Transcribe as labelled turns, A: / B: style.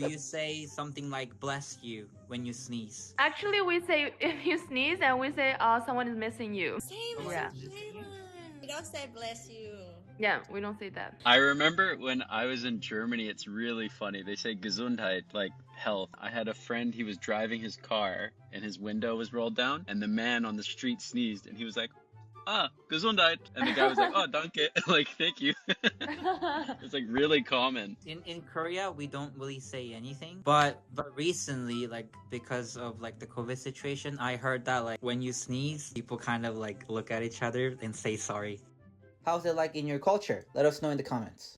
A: Do you say something like bless you when you sneeze?
B: Actually, we say if you sneeze and we say someone is missing you.
C: Same,
B: Yeah.
C: same one. We don't say bless you.
B: Yeah, we don't say that.
D: I remember when I was in Germany, it's really funny. They say gesundheight, like health. I had a friend, he was driving his car and his window was rolled down and the man on the street sneezed and he was like, gesundheit. And the guy was like, oh, danke. Like, thank you. It's like really common.
A: In Korea, we don't really say anything. But recently, like because of like the COVID situation, I heard that like when you sneeze, people kind of like look at each other and say sorry. How's it like in your culture? Let us know in the comments.